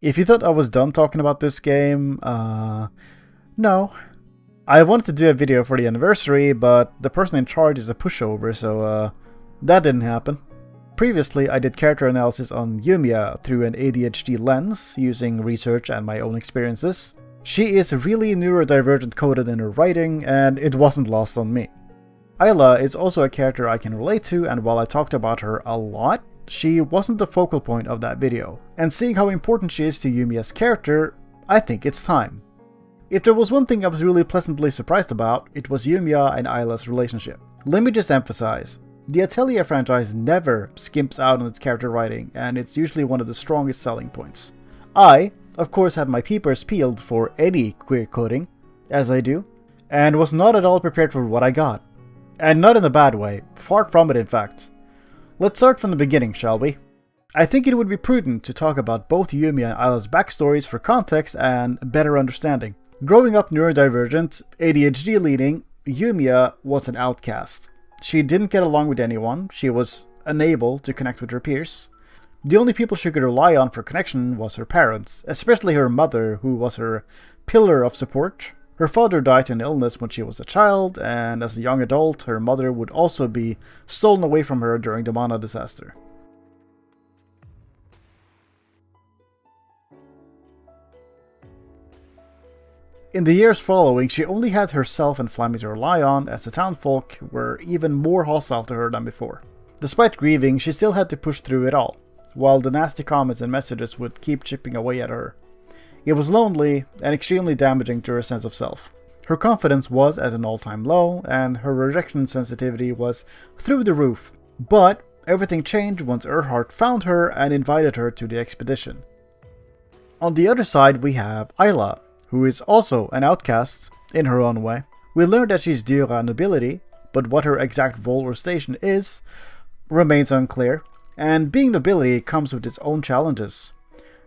If you thought I was done talking about this game, no. I wanted to do a video for the anniversary, but the person in charge is a pushover, so that didn't happen. Previously, I did character analysis on Yumia through an ADHD lens, using research and my own experiences. She is really neurodivergent coded in her writing, and it wasn't lost on me. Ayla is also a character I can relate to, and while I talked about her a lot, she wasn't the focal point of that video. And seeing how important she is to Yumia's character, I think it's time. If there was one thing I was really pleasantly surprised about, it was Yumia and Ayla's relationship. Let me just emphasize, the Atelier franchise never skimps out on its character writing, and it's usually one of the strongest selling points. I, of course, had my peepers peeled for any queer coding, as I do, and was not at all prepared for what I got. And not in a bad way, far from it in fact. Let's start from the beginning, shall we? I think it would be prudent to talk about both Yumia and Ayla's backstories for context and better understanding. Growing up neurodivergent, ADHD leading, Yumia was an outcast. She didn't get along with anyone, she was unable to connect with her peers. The only people she could rely on for connection was her parents, especially her mother, who was her pillar of support. Her father died to an illness when she was a child, and as a young adult, her mother would also be stolen away from her during the Mana disaster. In the years following, she only had herself and Flammy to rely on, as the townfolk were even more hostile to her than before. Despite grieving, she still had to push through it all, while the nasty comments and messages would keep chipping away at her. It was lonely and extremely damaging to her sense of self. Her confidence was at an all-time low, and her rejection sensitivity was through the roof. But everything changed once Erhardt found her and invited her to the expedition. On the other side, we have Ayla, who is also an outcast in her own way. We learned that she's Dura nobility, but what her exact role or station is remains unclear, and being nobility comes with its own challenges.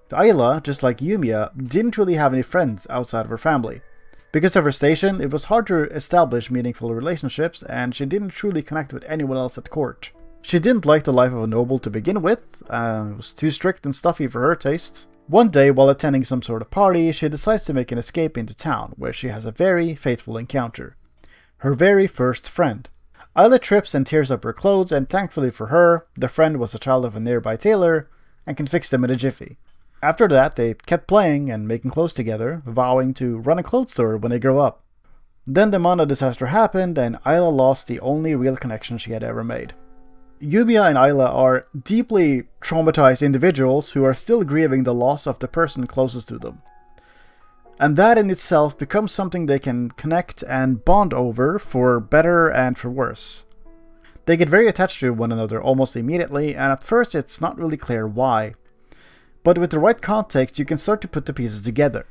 Ayla, just like Yumia, didn't really have any friends outside of her family. Because of her station, it was hard to establish meaningful relationships, and she didn't truly connect with anyone else at court. She didn't like the life of a noble to begin with, it was too strict and stuffy for her tastes. One day, while attending some sort of party, she decides to make an escape into town, where she has a very fateful encounter. Her very first friend. Ayla trips and tears up her clothes, and thankfully for her, the friend was a child of a nearby tailor, and can fix them in a jiffy. After that, they kept playing and making clothes together, vowing to run a clothes store when they grow up. Then the Mana disaster happened, and Ayla lost the only real connection she had ever made. Yumia and Ayla are deeply traumatized individuals who are still grieving the loss of the person closest to them. And that in itself becomes something they can connect and bond over for better and for worse. They get very attached to one another almost immediately, and at first it's not really clear why. But with the right context, you can start to put the pieces together.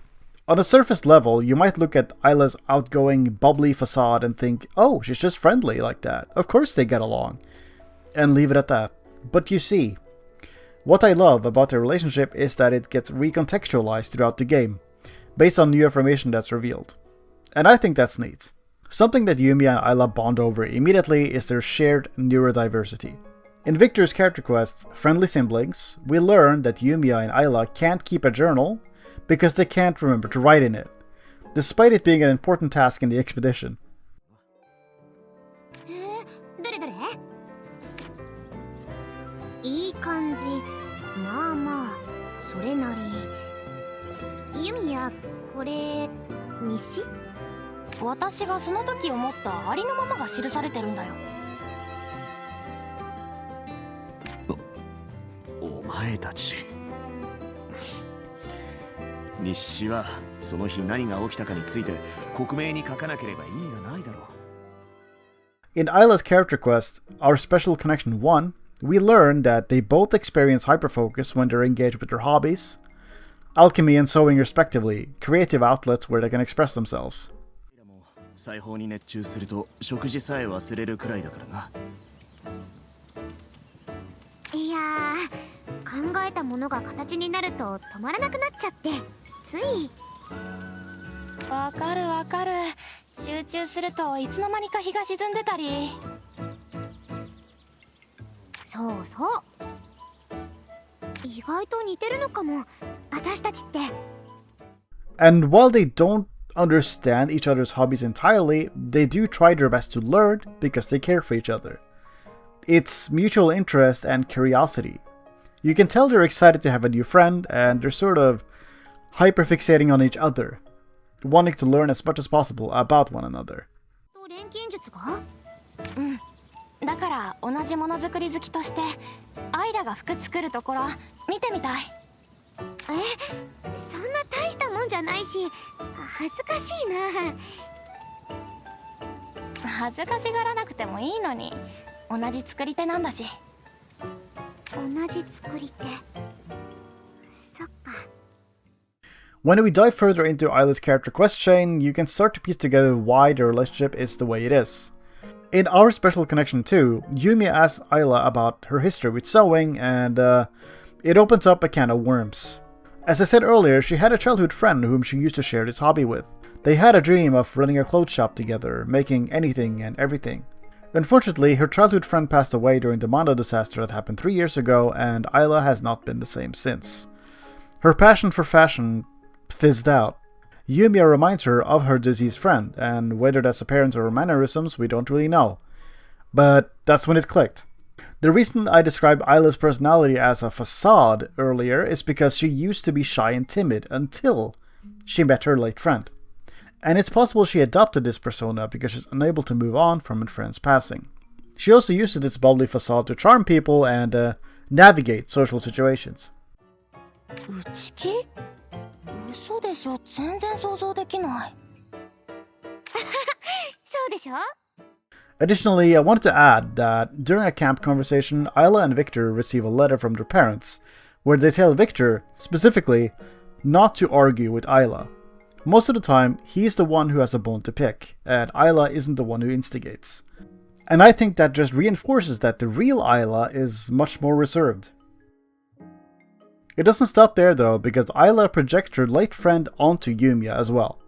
On a surface level, you might look at Ayla's outgoing, bubbly facade and think, oh, she's just friendly like that. Of course they get along. And leave it at that. But you see, what I love about their relationship is that it gets recontextualized throughout the game, based on new information that's revealed. And I think that's neat. Something that Yumia and Ayla bond over immediately is their shared neurodiversity. In Victor's character quest, Friendly Siblings, we learn that Yumia and Ayla can't keep a journal because they can't remember to write in it, despite it being an important task in the expedition. いい感じ。まあまあ、それなり。ユミヤ、これ、西？私がその時思ったありのままが記されてるんだよ。お前たち。日誌はその日何が起きたかについて克明に書かなければ意味がないだろう。In Ayla's character quest, Our Special Connection 1, we learn that they both experience hyperfocus when they're engaged with their hobbies, alchemy and sewing respectively, creative outlets where they can express themselves. 裁縫に熱中すると食事さえ忘れるくらいだからな。いやー、考えたものが形になると止まらなくなっちゃって、つい。わかるわかる。集中するといつの間にか日が沈んでたり。そうそう。意外と似てるのかも、私たちって。 And while they don't understand each other's hobbies entirely, they do try their best to learn because they care for each other. It's mutual interest and curiosity. You can tell they're excited to have a new friend, and they're sort of hyperfixating on each other, wanting to learn as much as possible about one another. 錬金術が？うん。だから同じものづくり好きとして、アイラが服作るところ見てみたい。そんな大したもんじゃないし、恥ずかしいな。恥ずかしがらなくてもいいのに、同じ作り手なんだし。同じ作り手。そっか。When we dive further into Isla's character quest chain, you can start to piece together why their relationship is the way it is. In our special connection too, Yumia asks Isla about her history with sewing, and it opens up a can of worms. As I said earlier, she had a childhood friend whom she used to share this hobby with. They had a dream of running a clothes shop together, making anything and everything. Unfortunately, her childhood friend passed away during the Mondo disaster that happened 3 years ago, and Isla has not been the same since. Her passion for fashion fizzed out. Yumia reminds her of her deceased friend, and whether that's appearance or mannerisms, we don't really know. But that's when it clicked. The reason I described Isla's personality as a facade earlier is because she used to be shy and timid until she met her late friend. And it's possible she adopted this persona because she's unable to move on from her friend's passing. She also uses this bubbly facade to charm people and navigate social situations. 内気？嘘でしょ、全然想像できない。そうでしょ? Additionally, I wanted to add that during a camp conversation, Isla and Victor receive a letter from their parents, where they tell Victor, specifically, not to argue with Isla. Most of the time, he's the one who has a bone to pick, and Isla isn't the one who instigates. And I think that just reinforces that the real Isla is much more reserved. It doesn't stop there though, because Isla projects her late friend onto Yumia as well.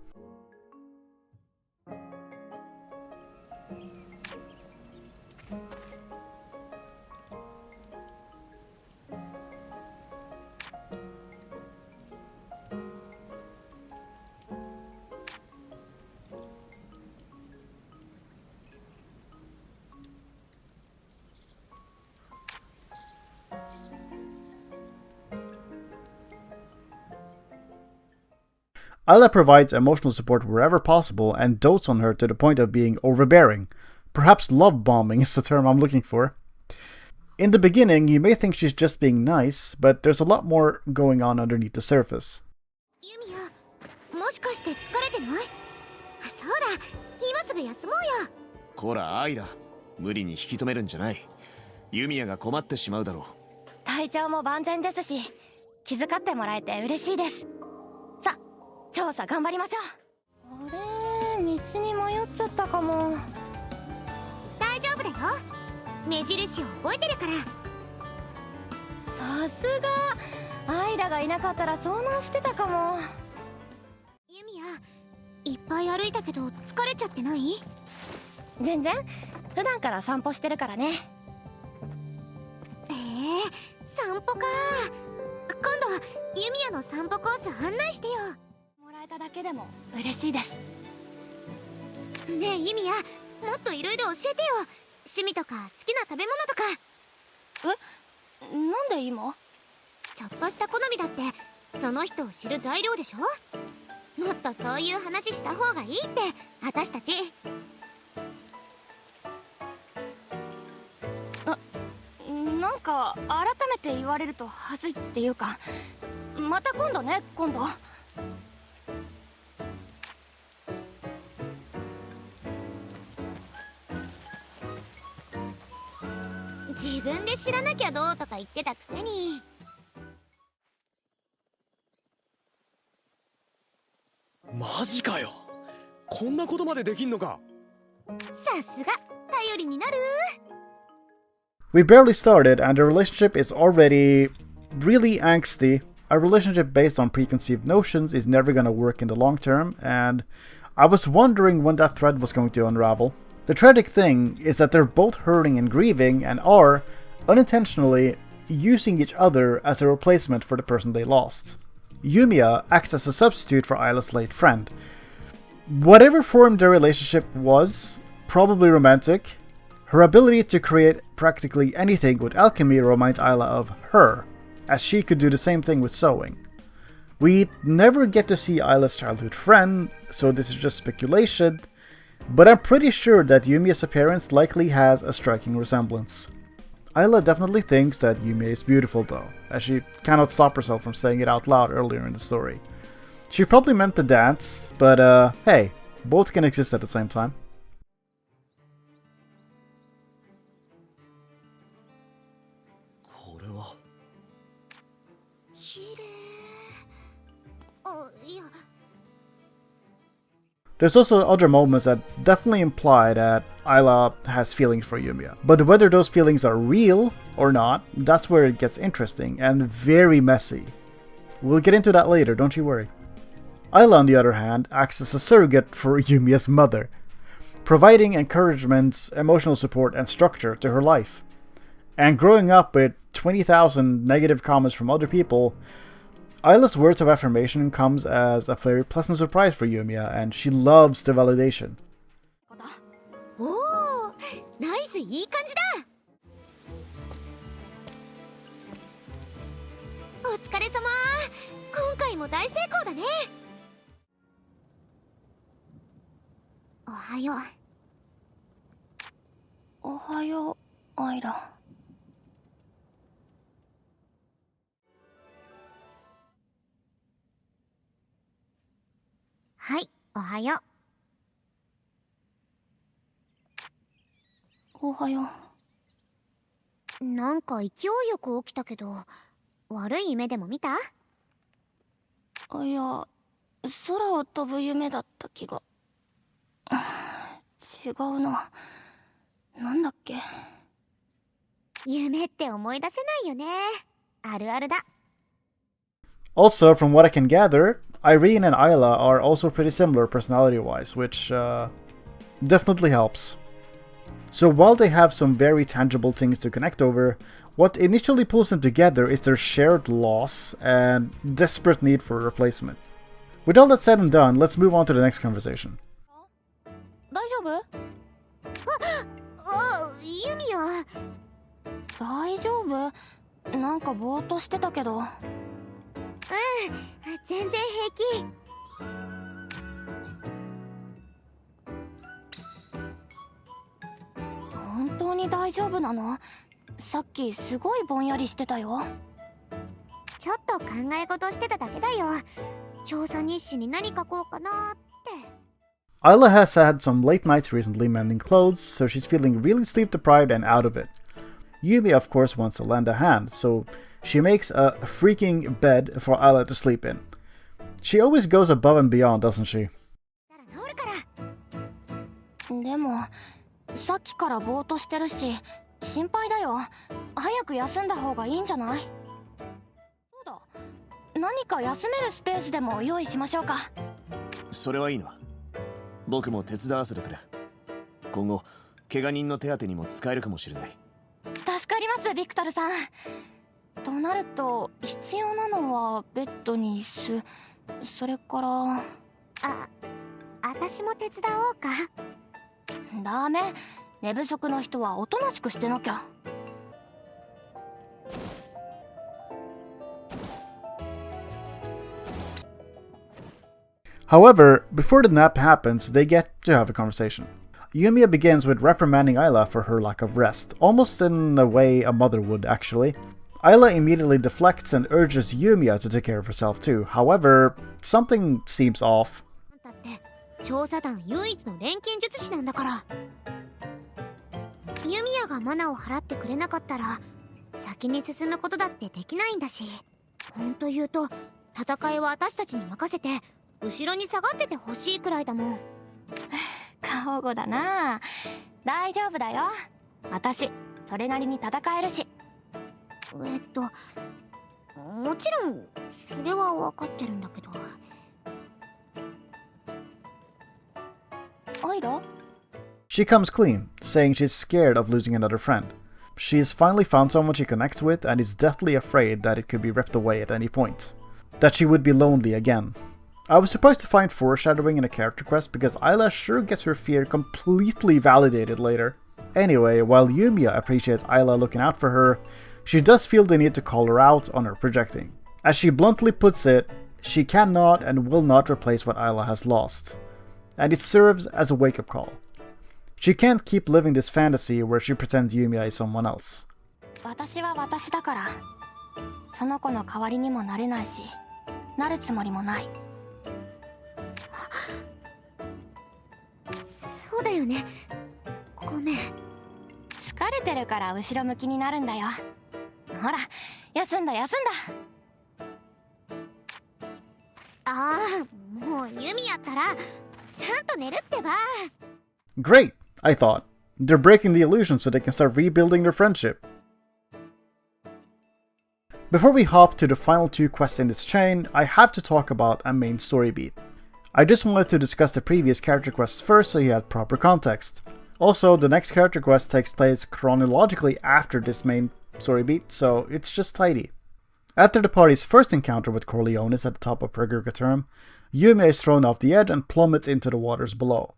Isla provides emotional support wherever possible and dotes on her to the point of being overbearing. Perhaps love bombing is the term I'm looking for. In the beginning, you may think she's just being nice, but there's a lot more going on underneath the surface. Yumia, もしかして疲れてない？そうだ、今すぐ休もうよ。こら、アイラ、無理に引き止めるんじゃない。ユミヤが困ってしまうだろう。体調も万全ですし、気遣ってもらえて嬉しいです。さ、調査頑張りましょう。あれ、道に迷っちゃったかも。大丈夫だよ。目印を覚えてるから。さすが、アイラがいなかったら遭難してたかも。ユミヤ、いっぱい歩いたけど疲れちゃってない？全然、普段から散歩してるからね。散歩か。今度はユミヤの散歩コース案内してよ。もらえただけでも嬉しいです。ねえユミヤ、もっといろいろ教えてよ。趣味とか好きな食べ物とか。なんで今？ちょっとした好みだってその人を知る材料でしょ。もっとそういう話した方がいいって私たち。なんか改めて言われると恥ずいっていうか、また今度ね、今度。自分で知らなきゃどうとか言ってたくせに。マジかよ、こんなことまでできんのか。さすが頼りになる。We barely started and the relationship is already really angsty. A relationship based on preconceived notions is never gonna work in the long term, and I was wondering when that thread was going to unravel. The tragic thing is that they're both hurting and grieving and are, unintentionally, using each other as a replacement for the person they lost. Yumia acts as a substitute for Isla's late friend. Whatever form their relationship was, probably romantic, her ability to create practically anything with alchemy reminds Isla of her, as she could do the same thing with sewing. We never get to see Isla's childhood friend, so this is just speculation, but I'm pretty sure that Yumia's appearance likely has a striking resemblance. Isla definitely thinks that Yumia is beautiful though, as she cannot stop herself from saying it out loud earlier in the story. She probably meant the dance, but hey, both can exist at the same time. これは 綺麗。あ、いや。 There's also other moments that definitely imply that Isla has feelings for Yumia. But whether those feelings are real or not, that's where it gets interesting and very messy. We'll get into that later, don't you worry. Isla, on the other hand, acts as a surrogate for Yumia's mother, providing encouragement, emotional support, and structure to her life. And growing up with 20,000 negative comments from other people, Isla's words of affirmation comes as a very pleasant surprise for Yumia, and she loves the validation. おお、ナイス、いい感じだ。お疲れ様。今回も大成功だね。おはよう。おはよう、アイラ。はい、おはよう。おはよう。なんか勢いよく起きたけど、悪い夢でも見た？いや、空を飛ぶ夢だった気が。違うな。なんだっけ。夢って思い出せないよね。あるあるだ。Also, from what I can gather, Irene and Isla are also pretty similar personality-wise, which definitely helps. So while they have some very tangible things to connect over, what initially pulls them together is their shared loss and desperate need for a replacement. With all that said and done, let's move on to the next conversation. 大丈夫？ユミヤ。大丈夫？なんかぼーっとしてたけど。全然平気。本当に大丈夫なの？さっきすごいぼんやりしてたよ。ちょっと考え事してただけだよ。調査日誌に何書こうかなって。Isla has had some late nights recently mending clothes, so she's feeling really sleep deprived and out of it. Yumi, of course, wants to lend a hand, so she makes a freaking bed for Isla to sleep in. She always goes above and beyond, doesn't she? でも、さっきからぼーっとしてるし、心配だよ。早く休んだ方がいいんじゃない？そうだ。何か休めるスペースでも用意しましょうか。それはいいの。僕も手伝わせてくれ。今後、怪我人の手当てにも使えるかもしれない。助かります、ビクトルさん。となると必要なのはベッドに椅子、それから。私も手伝おうか。ダメ、寝不足の人はおとなしくしてなきゃ。However, before the nap happens, they get to have a conversation. Yumiya begins with reprimanding Isla for her lack of rest, almost in the way a mother would, actually. Isla immediately deflects and urges Yumiya to take care of herself too. However, something seems off. 調査団唯一の錬金術師なんだから。ユミヤがマナを払ってくれなかったら先に進むことだってできないんだし、本当言うと戦いは私たちに任せて後ろに下がっててほしいくらいだもん。過保護だな。大丈夫だよ。私それなりに戦えるし。もちろんそれは分かってるんだけど。アイラ？ She comes clean, saying she's scared of losing another friend. She's finally found someone she connects with and is deathly afraid that it could be ripped away at any point. That she would be lonely again. I was surprised to find foreshadowing in a character quest because Ayla sure gets her fear completely validated later. Anyway, while Yumia appreciates Ayla looking out for her, she does feel the need to call her out on her projecting. As she bluntly puts it, she cannot and will not replace what Ayla has lost. And it serves as a wake-up call. She can't keep living this fantasy where she pretends Yumia is someone else. 私は私だから、その子の代わりにもなれないし、なるつもりもない。そうだよね。ごめん。疲れてるから後ろ向きになるんだよ。ほら、休んだ休んだ。ああ、もうユミやったらちゃんと寝るってば。Great, I thought. They're breaking the illusion so they can start rebuilding their friendship. Before we hop to the final two quests in this chain, I have to talk about a main story beat. I just wanted to discuss the previous character quests first so you had proper context. Also, the next character quest takes place chronologically after this main story beat, so it's just tidy. After the party's first encounter with Corleones at the top of Purgatory, Yumia is thrown off the edge and plummets into the waters below.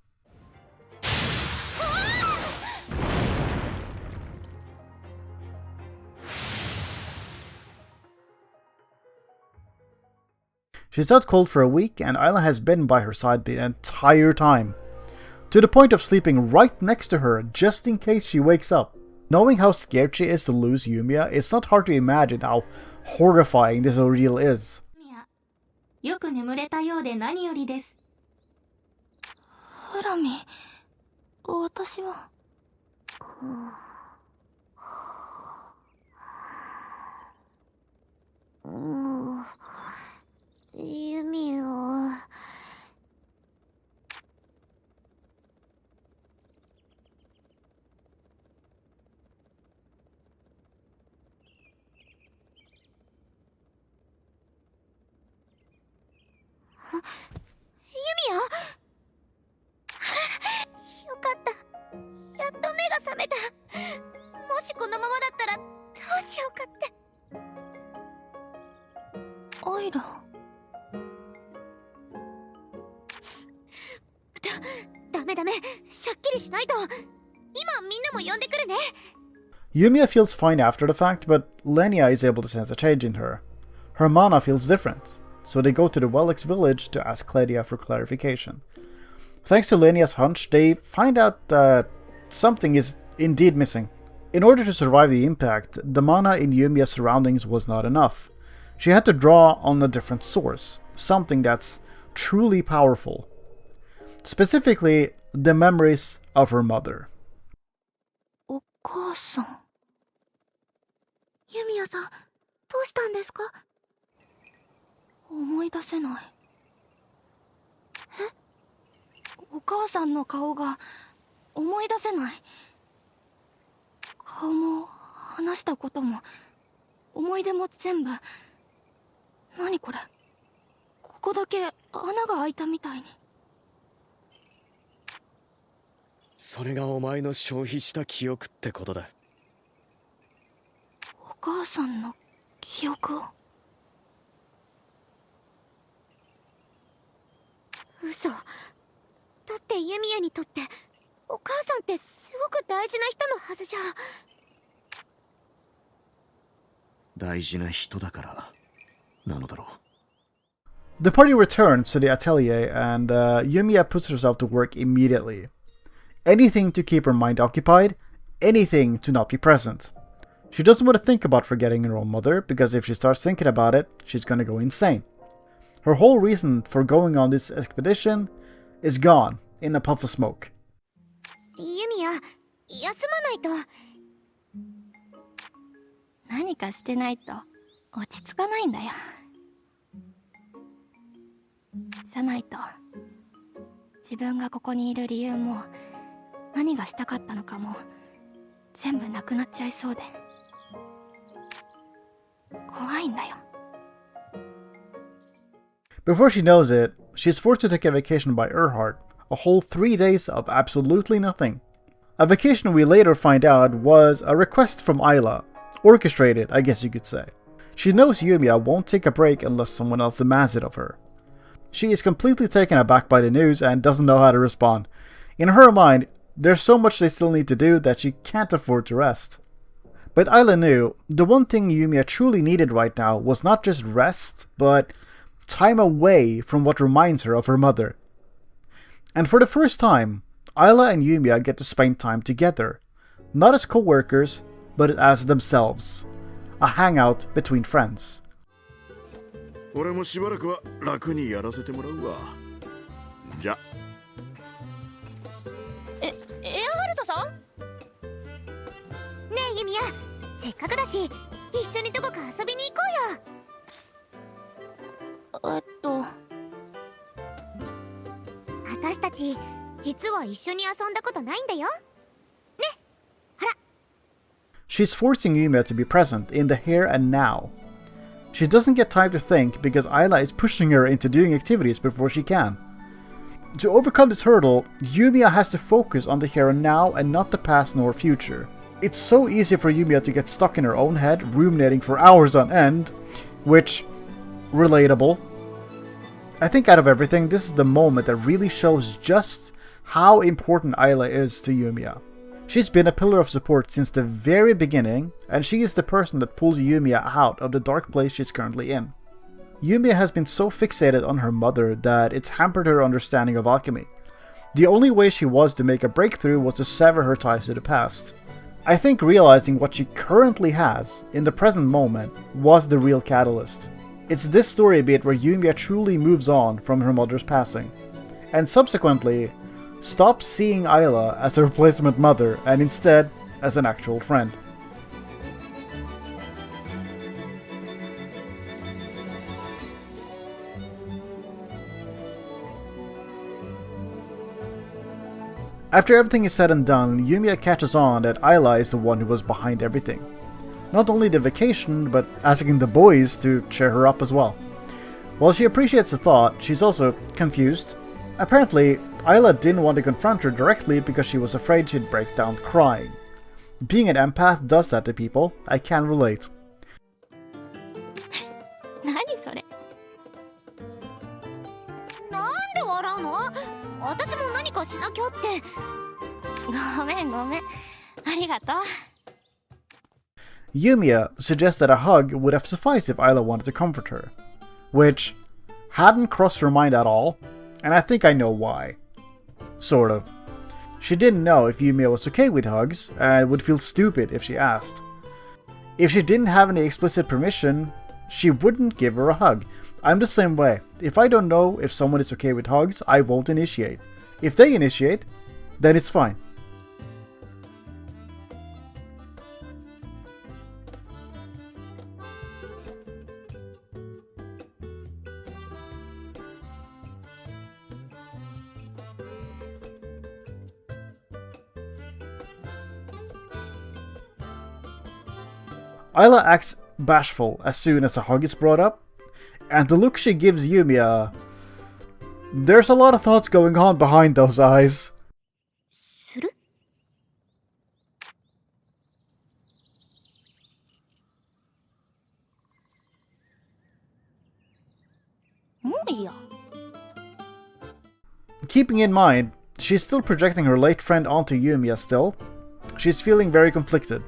She's out cold for a week, and Ayla has been by her side the entire time. To the point of sleeping right next to her just in case she wakes up. Knowing how scared she is to lose Yumia, it's not hard to imagine how horrifying this ordeal is. よく眠れたようで何よりです。フラミ、私は。ユミを。ユミよ。よかった。やっと目が覚めた。もしこのままだったらどうしようかって。アイラ。ダメ。しゃっきりしないと。今みんなも呼んでくるね。Yumia feels fine after the fact, but Lenia is able to sense a change in her. Her mana feels different, so they go to the Welix village to ask Cledia for clarification. Thanks to Lenia's hunch, they find out that something is indeed missing. In order to survive the impact, the mana in Yumia's surroundings was not enough. She had to draw on a different source, something that's truly powerful. Specifically, the memories of her mother. お母さん。ユミヤさん、どうしたんですか？思い出せない。お母さんの顔が思い出せない。顔も話したことも思い出も全部。何これ？ここだけ穴が開いたみたいに。それがお前の消費した記憶ってことだ。お母さんの記憶を。嘘。だってユミヤにとってお母さんってすごく大事な人のはずじゃ。大事な人だからなのだろう。The party returns to the atelier and Yumiya puts herself to work immediately. Anything to keep her mind occupied, anything to not be present. She doesn't want to think about forgetting her own mother, because if she starts thinking about it, she's gonna go insane. Her whole reason for going on this expedition is gone in a puff of smoke. ユミヤ、休まないと。何かしてないと落ち着かないんだよ。じゃないと自分がここにいる理由も何がしたかったのかも全部なくなっちゃいそうで怖いんだよ。Before she knows it, she's forced to take a vacation by Erhardt, a whole 3 days of absolutely nothing. A vacation we later find out was a request from Ayla. Orchestrated, I guess you could say. She knows Yumia won't take a break unless someone else demands it of her. She is completely taken aback by the news and doesn't know how to respond. In her mind, there's so much they still need to do that she can't afford to rest. But Ayla knew the one thing Yumia truly needed right now was not just rest, but time away from what reminds her of her mother. And for the first time, Ayla and Yumia get to spend time together, not as co-workers, but as themselves. A hangout between friends. 俺もしばらくは楽にやらせてもらうわ。じゃ。エアハルトさん？ねえユミヤ、せっかくだし一緒にどこか遊びに行こうよ。私たち実は一緒に遊んだことないんだよ。ね、ほら。She's forcing Yumia to be present in the here and now. She doesn't get time to think because Ayla is pushing her into doing activities before she can. To overcome this hurdle, Yumia has to focus on the here and now and not the past nor future. It's so easy for Yumia to get stuck in her own head, ruminating for hours on end, which, relatable. I think out of everything, this is the moment that really shows just how important Ayla is to Yumia. She's been a pillar of support since the very beginning, and she is the person that pulls Yumia out of the dark place she's currently in. Yumia has been so fixated on her mother that it's hampered her understanding of alchemy. The only way she was to make a breakthrough was to sever her ties to the past. I think realizing what she currently has in the present moment was the real catalyst. It's this story beat where Yumia truly moves on from her mother's passing, and subsequently stops seeing Ayla as a replacement mother and instead as an actual friend. After everything is said and done, Yumia catches on that Ayla is the one who was behind everything. Not only the vacation, but asking the boys to cheer her up as well. While she appreciates the thought, she's also confused. Apparently, Ayla didn't want to confront her directly because she was afraid she'd break down crying. Being an empath does that to people. I can relate. 何それ？なんで笑うの？私も何かしなきゃって。ごめん。ありがとう。Yumia suggests that a hug would have sufficed if Ayla wanted to comfort her, which hadn't crossed her mind at all, and I think I know why. Sort of. She didn't know if Yumia was okay with hugs, and would feel stupid if she asked. If she didn't have any explicit permission, she wouldn't give her a hug. I'm the same way. If I don't know if someone is okay with hugs, I won't initiate. If they initiate, then it's fine. Ayla acts bashful as soon as a hug is brought up, and the look she gives Yumia, there's a lot of thoughts going on behind those eyes. する？もういいや。Keeping in mind, she's still projecting her late friend onto Yumia still. She's feeling very conflicted.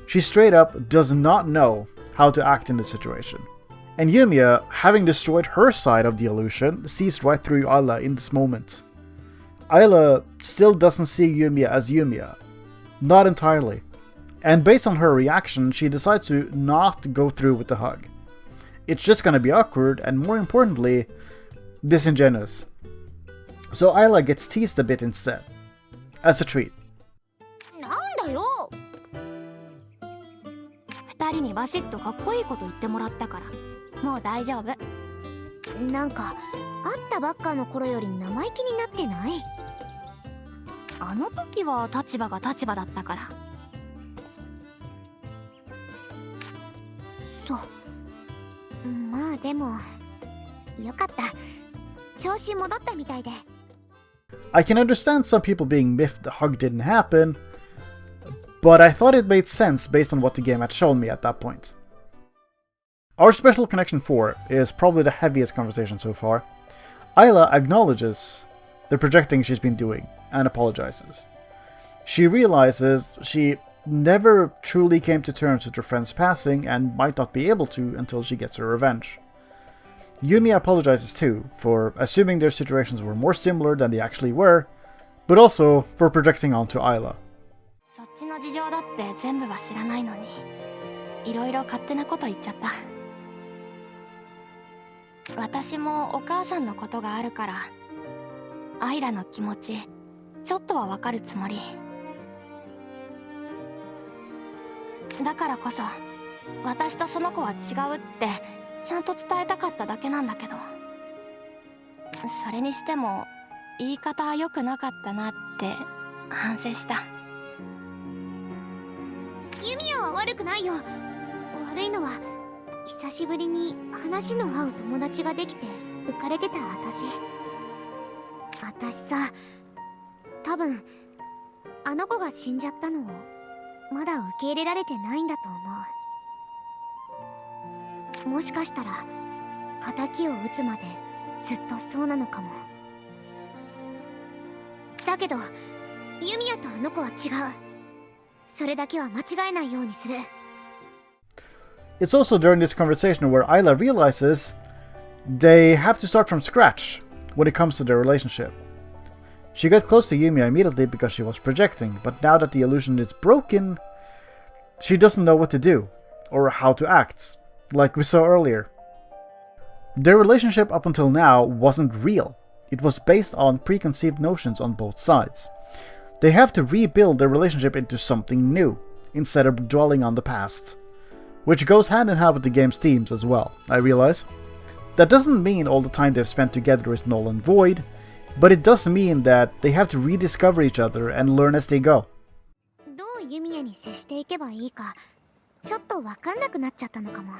She straight up does not know how to act in this situation. And Yumia, having destroyed her side of the illusion, sees right through Ayla in this moment. Ayla still doesn't see Yumia as Yumia. Not entirely. And based on her reaction, she decides to not go through with the hug. It's just gonna be awkward and, more importantly, disingenuous. So Ayla gets teased a bit instead. As a treat. なんだよ。2人にバシッとかっこいいこと言ってもらったからもう大丈夫。なんか会ったばっかの頃より生意気になってない？あの時は立場が立場だったから。そう。まあでもよかった。調子戻ったみたいで。I can understand some people being miffed the hug didn't happen, but I thought it made sense based on what the game had shown me at that point. Our Special Connection 4 is probably the heaviest conversation so far. Ayla acknowledges the projecting she's been doing and apologizes. She realizes she never truly came to terms with her friend's passing and might not be able to until she gets her revenge. Yumia apologizes too, for assuming their situations were more similar than they actually were, but also for projecting onto Ayla. そっちの事情だって全部は知らないのに、いろいろ勝手なこと言っちゃった。私もお母さんのことがあるから、アイラの気持ち、ちょっとはわかるつもり。だからこそ、私とその子は違うってちゃんと伝えたかっただけなんだけど、それにしても言い方良くなかったなって反省した。ユミヤは悪くないよ。悪いのは久しぶりに話の合う友達ができて浮かれてた私さ、多分あの子が死んじゃったのをまだ受け入れられてないんだと思う。もしかしたら仇を討つまでずっとそうなのかも。だけどユミヤとあの子は違う。それだけは間違えないようにする。It's also during this conversation where Ayla realizes they have to start from scratch when it comes to their relationship. She got close to Yumia immediately because she was projecting, but now that the illusion is broken, she doesn't know what to do, or how to act, like we saw earlier. Their relationship up until now wasn't real. It was based on preconceived notions on both sides. They have to rebuild their relationship into something new, instead of dwelling on the past. Which goes hand in hand with the game's themes as well, I realize. That doesn't mean all the time they've spent together is null and void, but it does mean that they have to rediscover each other and learn as they go. どうユミヤに接していけばいいか、ちょっとわかんなくなっちゃったのかも。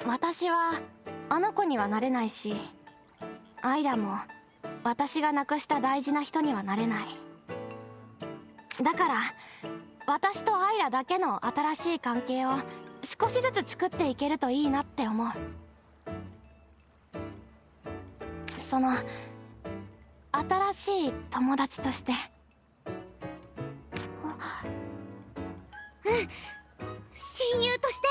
私はあの子にはなれないし、アイラも私が亡くした大事な人にはなれない。だから私とアイラだけの新しい関係を少しずつ作っていけるといいなって思う。その新しい友達として。うん、親友として。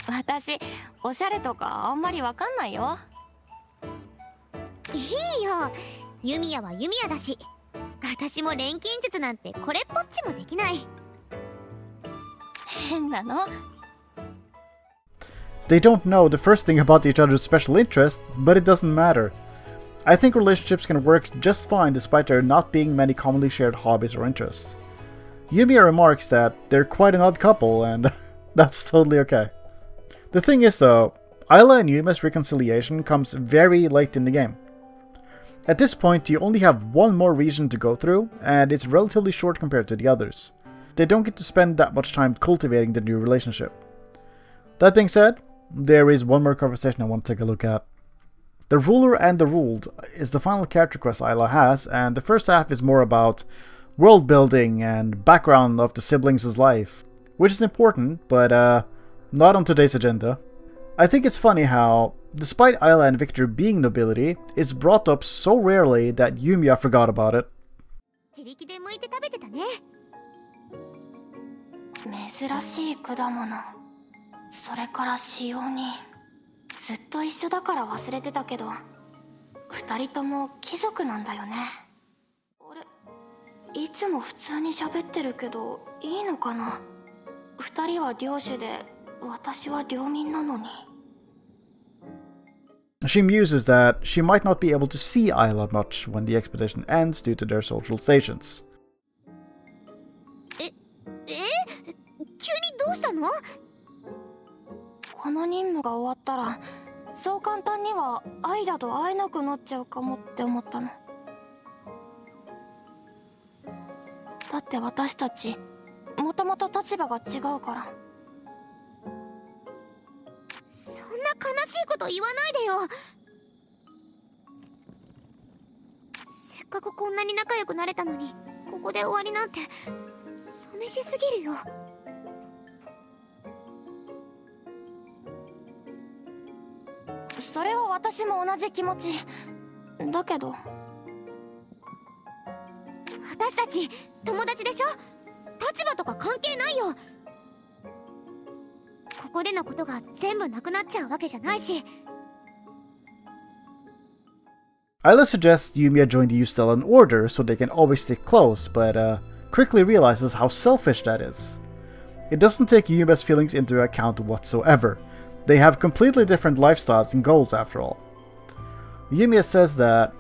私おしゃれとかあんまりわかんないよ。いいよ、ユミヤはユミヤだし、私も錬金術なんてこれっぽっちもできない。変なの。 They don't know the first thing about each other's special interests, but it doesn't matter. I think relationships can work just fine despite there not being many commonly shared hobbies or interests. Yumia remarks that they're quite an odd couple, and that's totally okay. The thing is though, Ayla and Yumia's reconciliation comes very late in the game. At this point you only have one more region to go through, and it's relatively short compared to the others. They don't get to spend that much time cultivating the new relationship. That being said, there is one more conversation I want to take a look at. The Ruler and the Ruled is the final character quest Ayla has, and the first half is more about world building and background of the siblings' life, which is important, but not on today's agenda. I think it's funny how, despite Ayla and Victor being nobility, it's brought up so rarely that Yumia forgot about it. 珍しい果物、それから塩に。ずっと一緒だから忘れてたけど、二人とも貴族なんだよね。あれ、いつも普通に喋ってるけどいいのかな。二人は領主で私は領民なのに。She muses that she might not be able to see Ayla much when the expedition ends due to their social stations. 急にどうしたの？この任務が終わったら、そう簡単にはアイラと会えなくなっちゃうかもって思ったの。だって私たちもともと立場が違うから。そんな悲しいこと言わないでよ。せっかくこんなに仲良くなれたのにここで終わりなんて寂しすぎるよ。それは私も同じ気持ちだけど、私たち友達でしょ。立場とか関係ないよ。ここでのことが全部なくなっちゃうわけじゃないし。Isla suggests Yumia join the Ustellan Order so they can always stay close, but quickly realizes how selfish that is. It doesn't take Yumia's feelings into account whatsoever. They have completely different lifestyles and goals after all. Yumia says that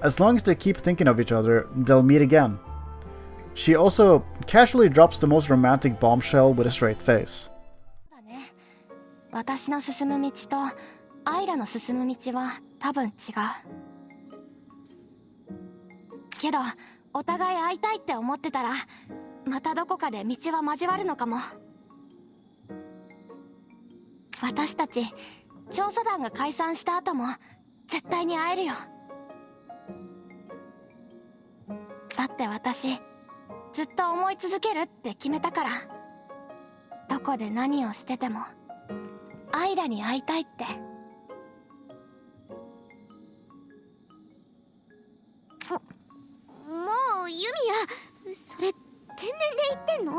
as long as they keep thinking of each other, they'll meet again. She also casually drops the most romantic bombshell with a straight face. 私の進む道とアイラの進む道は多分違う。けどお互い会いたいって思ってたらまたどこかで道は交わるのかも。私たち調査団が解散した後も絶対に会えるよ。だって私ずっと思い続けるって決めたから。どこで何をしててもアイラに会いたいって。もうユミヤ、それ天然で言ってんの？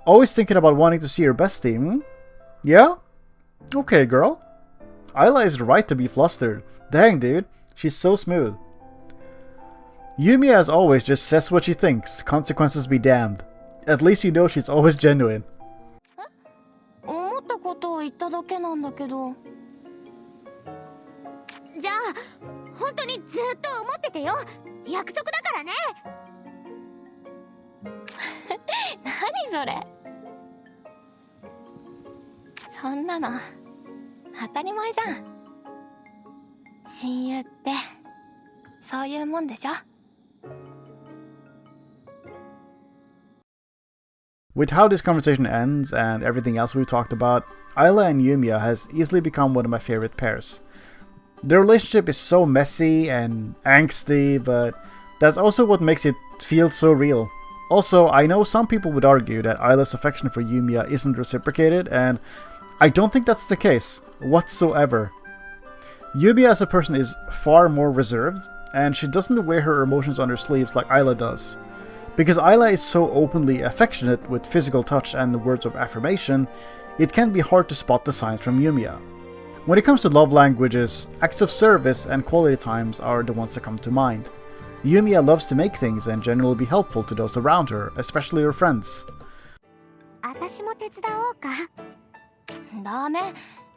Always thinking about wanting to see your bestie, hmm? Yeah? Okay, girl. Isla is right to be flustered. Dang, dude. She's so smooth. Yumi, as always, just says what she thinks. Consequences be damned. At least you know she's always genuine. 思ったことを言っただけなんだけど。じゃあ本当にずっと思っててよ。約束だからね。何それ。そんなの当たり前じゃん。親友ってそういうもんでしょ。With how this conversation ends and everything else we've talked about, Isla and Yumia has easily become one of my favorite pairs. Their relationship is so messy and angsty, but that's also what makes it feel so real. Also, I know some people would argue that Isla's affection for Yumia isn't reciprocated, and I don't think that's the case whatsoever. Yumia as a person is far more reserved, and she doesn't wear her emotions on her sleeves like Isla does. Because Isla is so openly affectionate with physical touch and words of affirmation, it can be hard to spot the signs from Yumia. When it comes to love languages, acts of service and quality times are the ones that come to mind. Yumia loves to make things and generally be helpful to those around her, especially her friends. 私も手伝おうか。ダメ。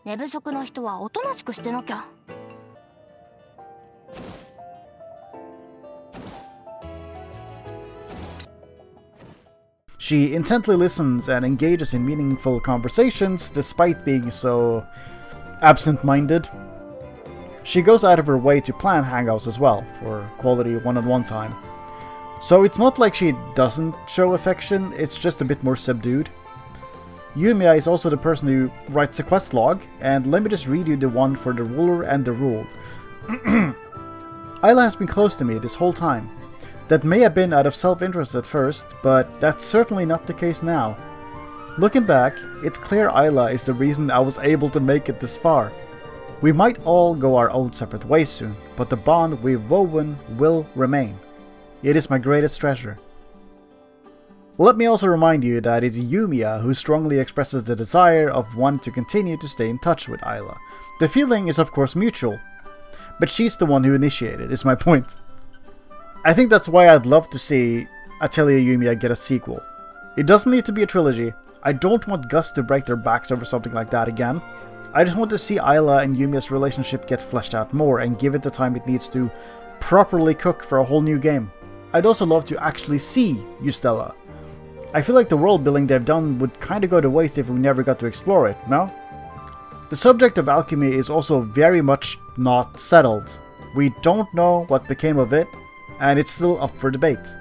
寝不足の人はおとなしくしてなきゃ。She intently listens and engages in meaningful conversations despite being so absent-minded. She goes out of her way to plan hangouts as well, for quality one-on-one time. So it's not like she doesn't show affection, it's just a bit more subdued. Yumia is also the person who writes the quest log, and let me just read you the one for the ruler and the ruled. Isla has been close to me this whole time. That may have been out of self-interest at first, but that's certainly not the case now. Looking back, it's clear Isla is the reason I was able to make it this far. We might all go our own separate ways soon, but the bond we've woven will remain. It is my greatest treasure. Let me also remind you that it's Yumia who strongly expresses the desire of wanting to continue to stay in touch with Isla. The feeling is of course mutual, but she's the one who initiated, is my point. I think that's why I'd love to see Atelier Yumia get a sequel. It doesn't need to be a trilogy. I don't want Gus to break their backs over something like that again. I just want to see Isla and Yumia's relationship get fleshed out more and give it the time it needs to properly cook for a whole new game. I'd also love to actually see Ustella. I feel like the world building they've done would kinda go to waste if we never got to explore it, no? The subject of alchemy is also very much not settled. We don't know what became of it, and it's still up for debate.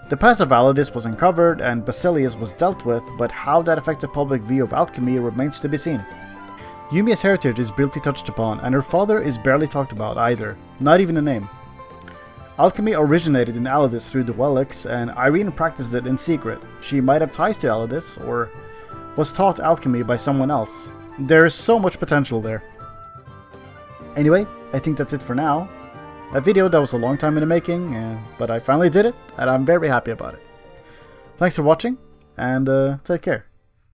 The past of Alidus was uncovered and Basilius was dealt with, but how that affects the public view of alchemy remains to be seen. Yumia's heritage is briefly touched upon, and her father is barely talked about either, not even a name. Alchemy originated in Alidus through the Wellix, and Irene practiced it in secret. She might have ties to Alidus, or was taught alchemy by someone else. There is so much potential there. Anyway, I think that's it for now. A video that was a long time in the making, but I finally did it, and I'm very happy about it. Thanks for watching, and take care.